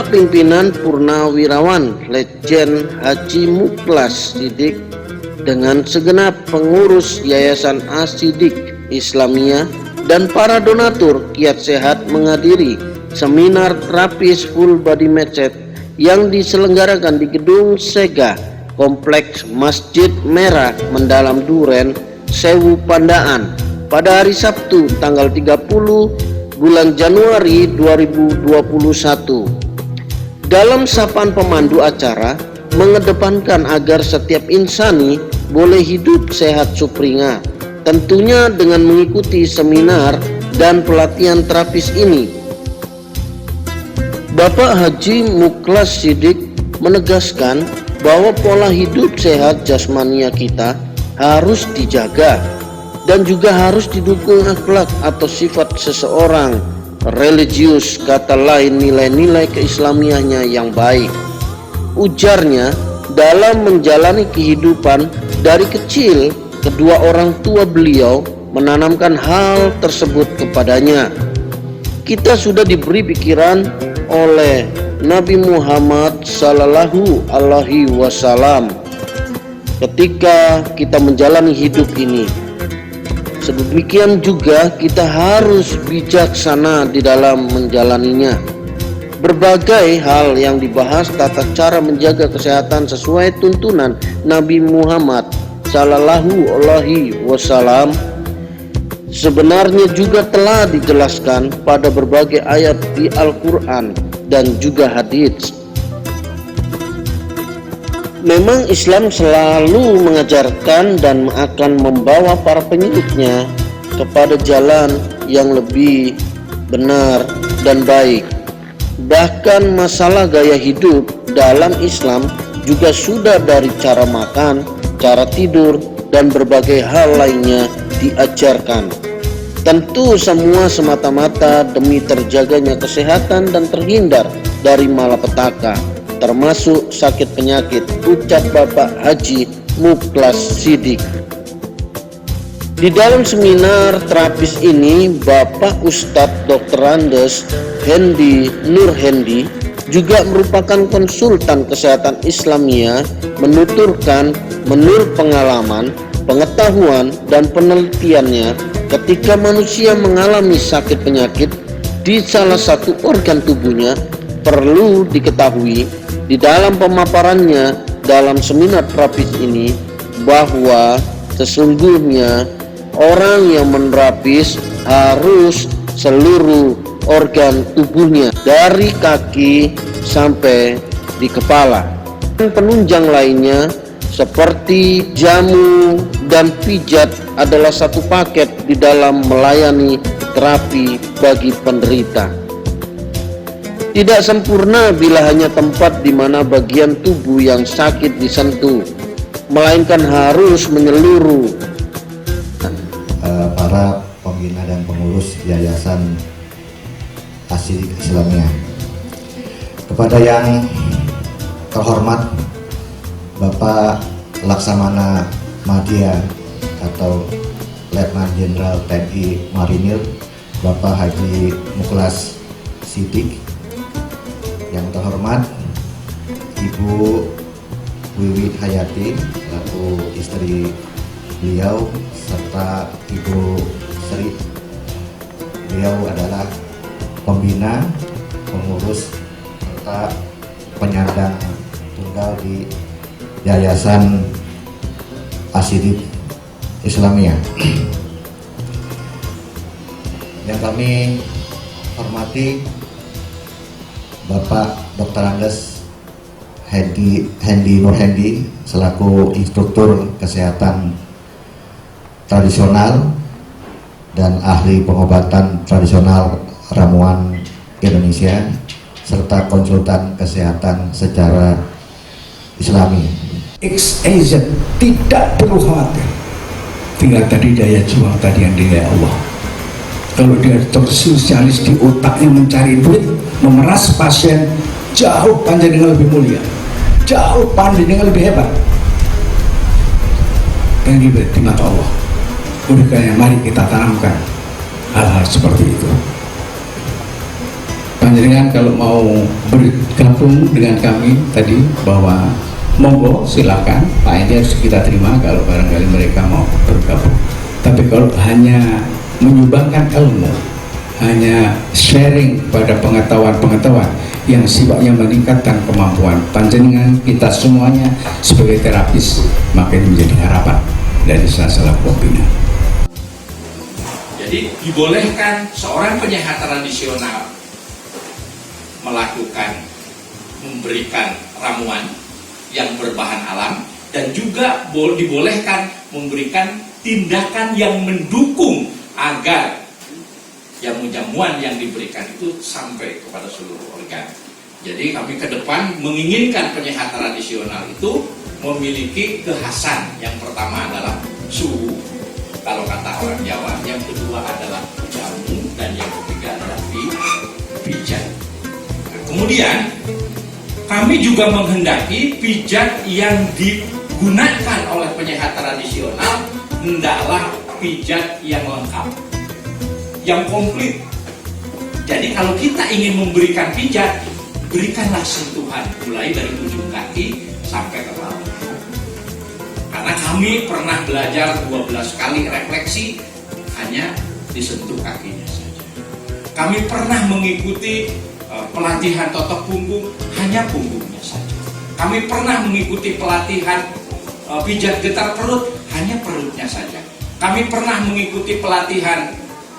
pimpinan Purnawirawan Letjen Haji Muklas Sidik dengan segenap pengurus Yayasan As-Sidik Islamiyah dan para donatur kiat sehat menghadiri seminar terapis full body massage yang diselenggarakan di Gedung Sega Kompleks Masjid Merah Mendalam Duren, Sewu Pandaan pada hari Sabtu tanggal 30 bulan Januari 2021. Dalam sapaan pemandu acara mengedepankan agar setiap insani boleh hidup sehat supringa, tentunya dengan mengikuti seminar dan pelatihan terapis ini. Bapak Haji Muklas Sidik menegaskan bahwa pola hidup sehat jasmania kita harus dijaga dan juga harus didukung akhlak atau sifat seseorang religius, kata lain nilai-nilai keislamiahnya yang baik. Ujarnya, dalam menjalani kehidupan dari kecil, kedua orang tua beliau menanamkan hal tersebut kepadanya. Kita sudah diberi pikiran oleh Nabi Muhammad Sallallahu Alaihi Wasallam ketika kita menjalani hidup ini. Sedemikian juga kita harus bijaksana di dalam menjalaninya. Berbagai hal yang dibahas tata cara menjaga kesehatan sesuai tuntunan Nabi Muhammad Sallallahu Alaihi Wasallam sebenarnya juga telah dijelaskan pada berbagai ayat di Al-Quran dan juga hadits. Memang Islam selalu mengajarkan dan akan membawa para pengikutnya kepada jalan yang lebih benar dan baik. Bahkan masalah gaya hidup dalam Islam juga sudah dari cara makan, cara tidur, dan berbagai hal lainnya diajarkan. Tentu semua semata-mata demi terjaganya kesehatan dan terhindar dari malapetaka, termasuk sakit penyakit, ucap Bapak Haji Muklas Sidik. Di dalam seminar terapis ini, Bapak Ustadz Dr. Andes Hendi Nur Hendi juga merupakan konsultan kesehatan Islamiyah, menuturkan menurut pengalaman, pengetahuan, dan penelitiannya ketika manusia mengalami sakit penyakit di salah satu organ tubuhnya, perlu diketahui di dalam pemaparannya dalam seminar terapis ini bahwa sesungguhnya orang yang menerapis harus seluruh organ tubuhnya dari kaki sampai di kepala. Penunjang lainnya seperti jamu dan pijat adalah satu paket di dalam melayani terapi bagi penderita. Tidak sempurna bila hanya tempat di mana bagian tubuh yang sakit disentuh, melainkan harus menyeluruh. Para pembina dan pengurus Yayasan As-Sidik Islamiyah, kepada yang terhormat Bapak Laksamana Madya atau Letnan Jenderal TNI Marinir Bapak Haji Muklas Sidik, yang terhormat Ibu Wiwi Hayati selaku istri beliau, serta Ibu Sri. Beliau adalah pembina, pengurus, serta penyandang tunggal di Yayasan As-Sidik Islamiyah. Yang kami hormati Bapak Dr. Andes Hendi Nur Hendi selaku instruktur kesehatan tradisional dan ahli pengobatan tradisional ramuan Indonesia, serta konsultan kesehatan secara Islami. XYZ tidak perlu khawatir. Tinggal tadi daya juang tadi yang dinilai Allah. Kalau dia tersosialis di otaknya mencari duit, memeras pasien, jauh pandai dengan lebih mulia, jauh pandai dengan lebih hebat. Dan di mata Allah. Oleh karena mari kita tanamkan hal-hal seperti itu. panjenengan kalau mau bergabung dengan kami tadi bahwa monggo silakan, Pak ini harus kita terima kalau barangkali mereka mau bergabung. Tapi kalau hanya menyumbangkan ilmu, hanya sharing pada pengetahuan-pengetahuan yang sifatnya meningkatkan kemampuan panjenengan kita semuanya sebagai terapis, maka ini menjadi harapan dari salah pembina. Jadi dibolehkan seorang penyehat tradisional memberikan ramuan yang berbahan alam, dan juga dibolehkan memberikan tindakan yang mendukung agar jamuan yang diberikan itu sampai kepada seluruh organ. Jadi kami ke depan menginginkan penyehat tradisional itu memiliki kekhasan. Yang pertama adalah suhu, kalau kata orang Jawa. Yang kedua adalah jamu, dan yang ketiga adalah pijat. Nah, kemudian kami juga menghendaki pijat yang digunakan oleh penyehat tradisional hendaklah pijat yang lengkap, yang komplit. Jadi kalau kita ingin memberikan pijat, berikanlah sentuhan mulai dari ujung kaki sampai kepala. Karena kami pernah belajar 12 kali refleksi hanya disentuh kakinya saja. Kami pernah mengikuti pelatihan totok punggung, hanya punggungnya saja. Kami pernah mengikuti pelatihan pijat getar perut, hanya perutnya saja. Kami pernah mengikuti pelatihan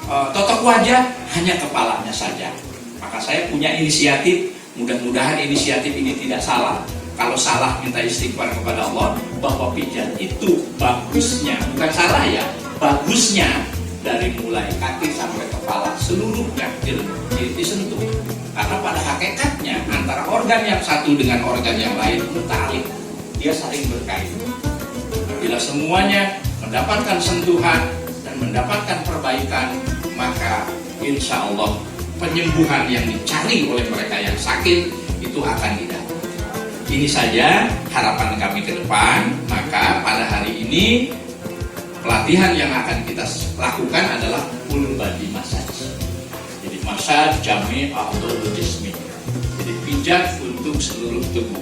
totok wajah, hanya kepalanya saja. Maka saya punya inisiatif, mudah-mudahan inisiatif ini tidak salah. Kalau salah, minta istighfar kepada Allah, bahwa pijat itu bagusnya, bukan salah ya, bagusnya dari mulai kaki sampai kepala seluruhnya disentuh. Karena pada hakikatnya antara organ yang satu dengan organ yang lain mutalik, dia saling berkaitan. Bila semuanya mendapatkan sentuhan dan mendapatkan perbaikan, maka insya Allah penyembuhan yang dicari oleh mereka yang sakit itu akan didapat. Ini saja harapan kami ke depan. Maka pada hari ini pelatihan yang akan kita lakukan adalah full body massage. Jadi massage jami atau jismi. Jadi pijat untuk seluruh tubuh.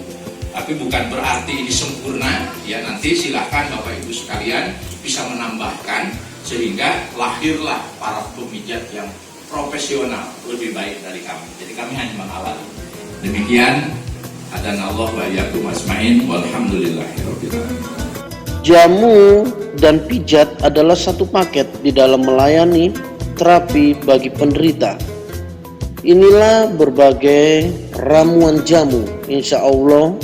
Tapi bukan berarti ini sempurna. Ya, nanti silahkan Bapak Ibu sekalian bisa menambahkan sehingga lahirlah para pemijat yang profesional lebih baik dari kami. Jadi kami hanya mengawali. Demikian, adanallahu wa iyyakum ajmain walhamdulillahirabbil alamin. Jamu dan pijat adalah satu paket di dalam melayani terapi bagi penderita. Inilah berbagai ramuan jamu, insya Allah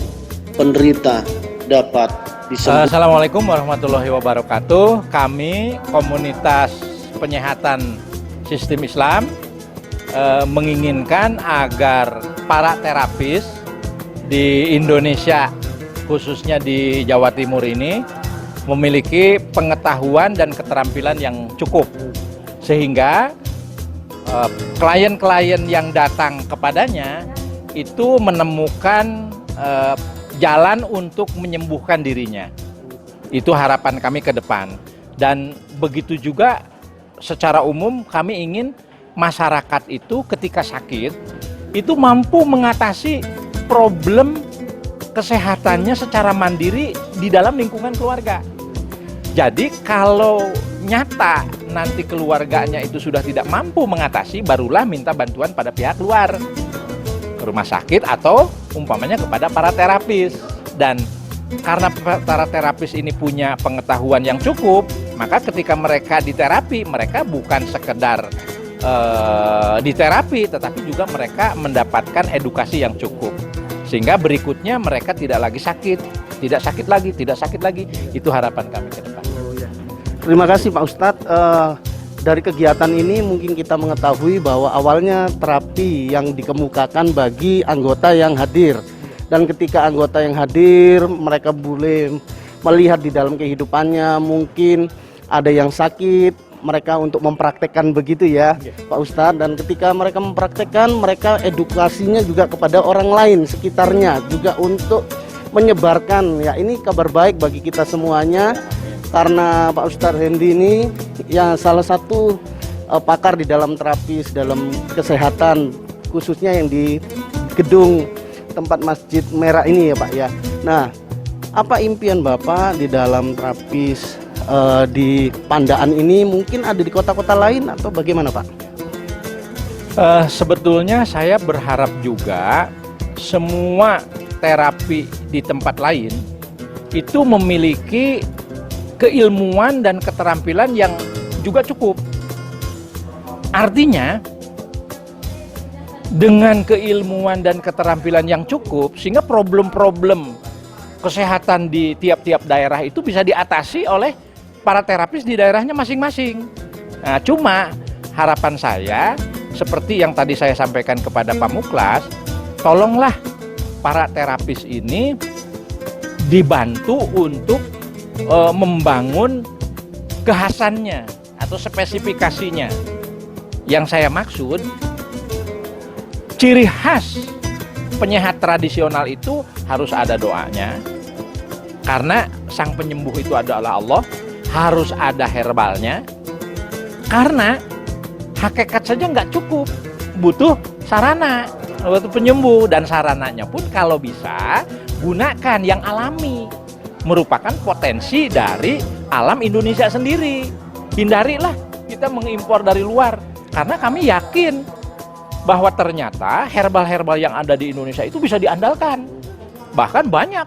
penderita dapat disembuhkan. Assalamualaikum warahmatullahi wabarakatuh. Kami komunitas penyehatan sistem Islam menginginkan agar para terapis di Indonesia, khususnya di Jawa Timur ini, memiliki pengetahuan dan keterampilan yang cukup, sehingga klien-klien yang datang kepadanya itu menemukan jalan untuk menyembuhkan dirinya. Itu harapan kami ke depan. Dan begitu juga secara umum kami ingin masyarakat itu ketika sakit itu mampu mengatasi problem kesehatannya secara mandiri di dalam lingkungan keluarga. Jadi kalau nyata nanti keluarganya itu sudah tidak mampu mengatasi, barulah minta bantuan pada pihak luar, ke rumah sakit atau umpamanya kepada para terapis. Dan karena para terapis ini punya pengetahuan yang cukup, maka ketika mereka diterapi, mereka bukan sekedar diterapi, tetapi juga mereka mendapatkan edukasi yang cukup. Sehingga berikutnya mereka tidak lagi sakit, tidak sakit lagi. Itu harapan kami ke depan. Terima kasih Pak Ustadz. Dari kegiatan ini mungkin kita mengetahui bahwa awalnya terapi yang dikemukakan bagi anggota yang hadir. Dan ketika anggota yang hadir, mereka boleh melihat di dalam kehidupannya, mungkin ada yang sakit, mereka untuk mempraktekkan begitu ya Pak Ustadz. Dan ketika mereka mempraktekkan, mereka edukasinya juga kepada orang lain sekitarnya, juga untuk menyebarkan. Ya, ini kabar baik bagi kita semuanya, karena Pak Ustadz Hendy ini ya salah satu pakar di dalam terapis, dalam kesehatan, khususnya yang di gedung tempat Masjid Merah ini ya Pak ya. Nah, apa impian Bapak di dalam terapis di Pandaan ini, mungkin ada di kota-kota lain atau bagaimana Pak? Sebetulnya saya berharap juga semua terapi di tempat lain itu memiliki keilmuan dan keterampilan yang juga cukup. Artinya, dengan keilmuan dan keterampilan yang cukup, sehingga problem-problem kesehatan di tiap-tiap daerah itu bisa diatasi oleh para terapis di daerahnya masing-masing. Nah, cuma harapan saya, seperti yang tadi saya sampaikan kepada Pak Muklas, tolonglah para terapis ini dibantu untuk membangun kekhasannya atau spesifikasinya. Yang saya maksud, ciri khas penyehat tradisional itu harus ada doanya, karena sang penyembuh itu adalah Allah. Harus ada herbalnya, karena hakikat saja nggak cukup, butuh sarana, butuh penyembuh, dan sarananya pun kalau bisa gunakan yang alami, merupakan potensi dari alam Indonesia sendiri. Hindarilah kita mengimpor dari luar, karena kami yakin bahwa ternyata herbal-herbal yang ada di Indonesia itu bisa diandalkan. Bahkan banyak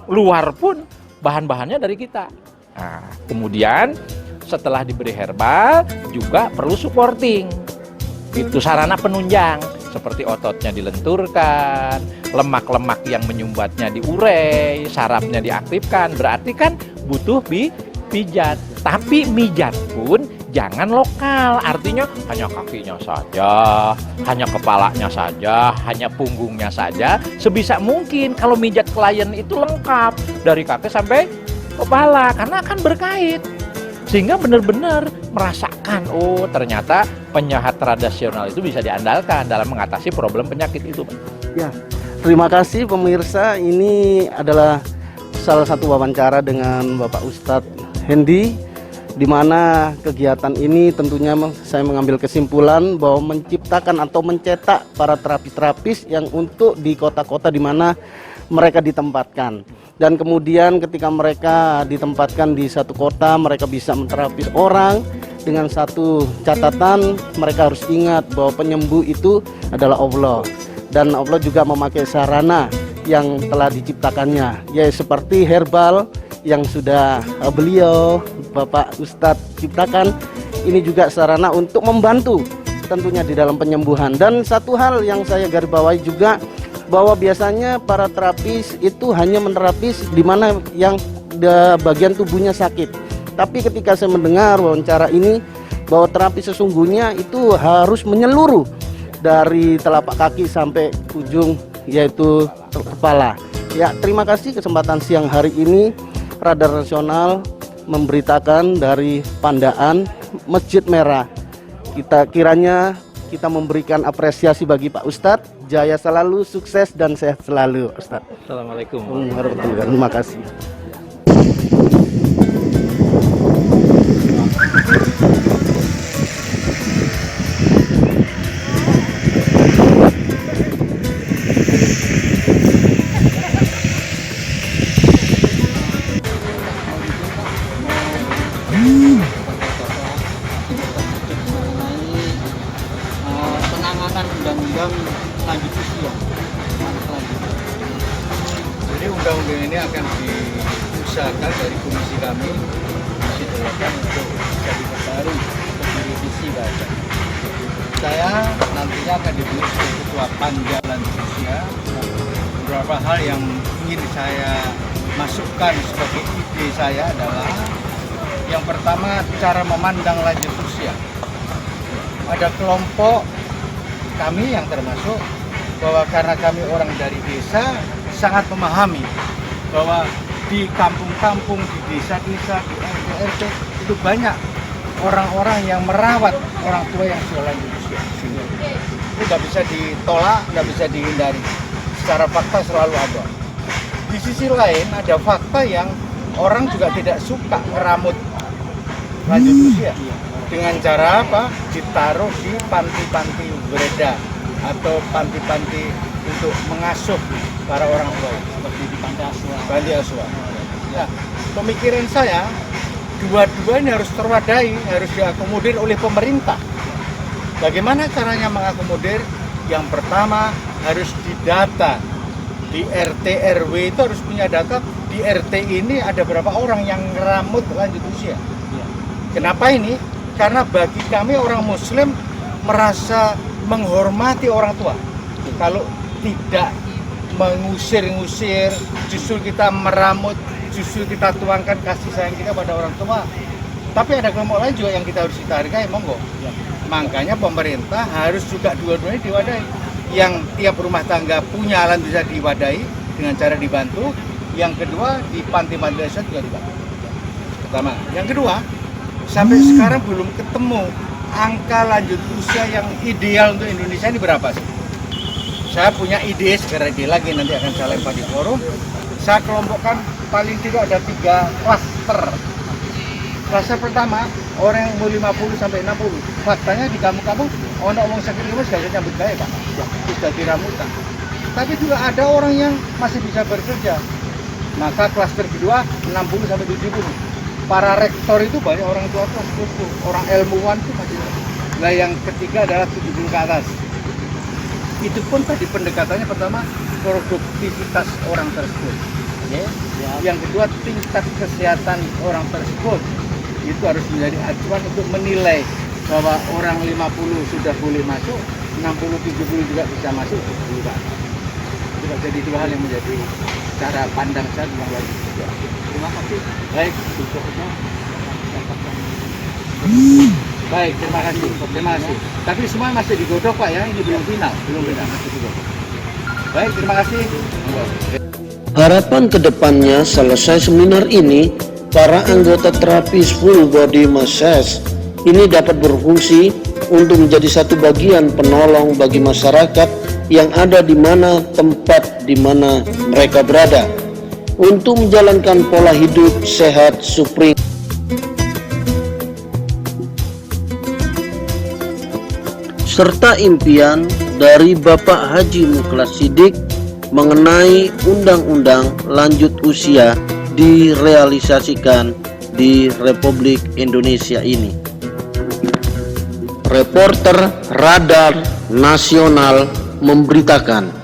luar pun bahan-bahannya dari kita. Nah, kemudian setelah diberi herbal juga perlu supporting. Itu sarana penunjang, seperti ototnya dilenturkan, lemak-lemak yang menyumbatnya diurai, sarafnya diaktifkan. Berarti kan butuh pijat. Tapi mijat pun jangan lokal, artinya hanya kakinya saja, hanya kepalanya saja, hanya punggungnya saja. Sebisa mungkin kalau mijat klien itu lengkap dari kaki sampai kepala, karena akan berkait. Sehingga benar-benar merasakan, oh ternyata penyehat tradisional itu bisa diandalkan dalam mengatasi problem penyakit itu. Ya, terima kasih pemirsa. Ini adalah salah satu wawancara dengan Bapak Ustadz Hendy, di mana kegiatan ini tentunya saya mengambil kesimpulan bahwa menciptakan atau mencetak para terapis-terapis yang untuk di kota-kota di mana mereka ditempatkan. Dan kemudian ketika mereka ditempatkan di satu kota, mereka bisa menterapis orang dengan satu catatan, mereka harus ingat bahwa penyembuh itu adalah Allah. Dan Allah juga memakai sarana yang telah diciptakannya, yaitu seperti herbal yang sudah beliau Bapak Ustadz ciptakan. Ini juga sarana untuk membantu tentunya di dalam penyembuhan. Dan satu hal yang saya garis bawahi juga, bahwa biasanya para terapis itu hanya menerapis di mana yang bagian tubuhnya sakit. Tapi ketika saya mendengar wawancara ini, bahwa terapi sesungguhnya itu harus menyeluruh dari telapak kaki sampai ujung, yaitu kepala. Ya, terima kasih kesempatan siang hari ini Radar Nasional memberitakan dari Pandaan Masjid Merah. Kita memberikan apresiasi bagi Pak Ustadz. Jaya selalu, sukses dan sehat selalu Ustadz. Assalamualaikum warahmatullahi wabarakatuh. Terima kasih. Penanganan undang-undang lanjut usia. Jadi undang-undang ini akan diusahakan dari komisi kami, komisi 8 untuk bisa diperbarui, untuk direvisi bahasa. Saya nantinya akan dipilih sebagai ketua panja lanjut usia. Beberapa hal yang ingin saya masukkan sebagai ide saya adalah yang pertama, cara memandang lanjut usia. Ada kelompok kami yang termasuk bahwa karena kami orang dari desa sangat memahami bahwa di kampung-kampung, di desa-desa, di RT itu banyak orang-orang yang merawat orang tua yang sudah lanjut usia. Itu nggak bisa ditolak, nggak bisa dihindari. Secara fakta selalu ada. Di sisi lain ada fakta yang orang juga tidak suka meramut lanjut usia. Dengan cara apa? Ditaruh di panti-panti beredar. atau panti-panti untuk mengasuh para orang tua seperti di panti asuhan. panti asuhan. Nah, pemikiran saya dua-dua ini harus terwadai, harus diakomodir oleh pemerintah. Bagaimana caranya mengakomodir? Yang pertama harus didata. Di RT RW itu harus punya data, di RT ini ada berapa orang yang ngeramut lanjut usia. Kenapa ini? Karena bagi kami orang Muslim merasa menghormati orang tua. Kalau tidak mengusir-ngusir, justru kita meramut, justru kita tuangkan kasih sayang kita pada orang tua. Tapi ada kelompok lain juga yang kita harus kita hargai, monggo. Makanya pemerintah harus juga dua-duanya diwadahi. Yang tiap rumah tangga punya alat bisa diwadahi dengan cara dibantu. Yang kedua, di panti-panti asuhan juga dibantu. Pertama. Yang kedua, sampai sekarang belum ketemu angka lanjut usia yang ideal untuk Indonesia ini berapa sih? Saya punya ide, segera ide lagi nanti akan saya lempar di forum. Saya kelompokkan paling tidak ada 3 klaster. Klaster pertama, orang yang umur 50 sampai 60. Faktanya di kampung-kampung, orang ngomong sakit rumah sudah nyambut gaya, Pak. Sudah diramutan. Tapi juga ada orang yang masih bisa bekerja. Maka klaster kedua, 60 sampai 70. Para rektor itu banyak orang tua sepupu, orang ilmuwan itu masih. Nah, yang ketiga adalah 70 ke atas. Itu pun tadi pendekatannya pertama produktivitas orang tersebut. Okay? Yang kedua tingkat kesehatan orang tersebut. Itu harus menjadi acuan untuk menilai bahwa orang 50 sudah boleh masuk, 60-70 juga bisa masuk, 70 ke atas. Itu jadi 2 hal yang menjadi cara pandang saya yang lagi juga. Terima kasih. Baik, cukupnya. Baik, terima kasih. Terima kasih. Tapi semua masih digodok, Pak, ya. Ini belum final, masih digodok. Baik, terima kasih. Harapan kedepannya selesai seminar ini, para anggota terapis full body massage ini dapat berfungsi untuk menjadi satu bagian penolong bagi masyarakat yang ada di mana tempat di mana mereka berada untuk menjalankan pola hidup sehat supring serta impian dari Bapak Haji Mukhlas Siddiq mengenai undang-undang lanjut usia direalisasikan di Republik Indonesia ini. Reporter Radar Nasional memberitakan.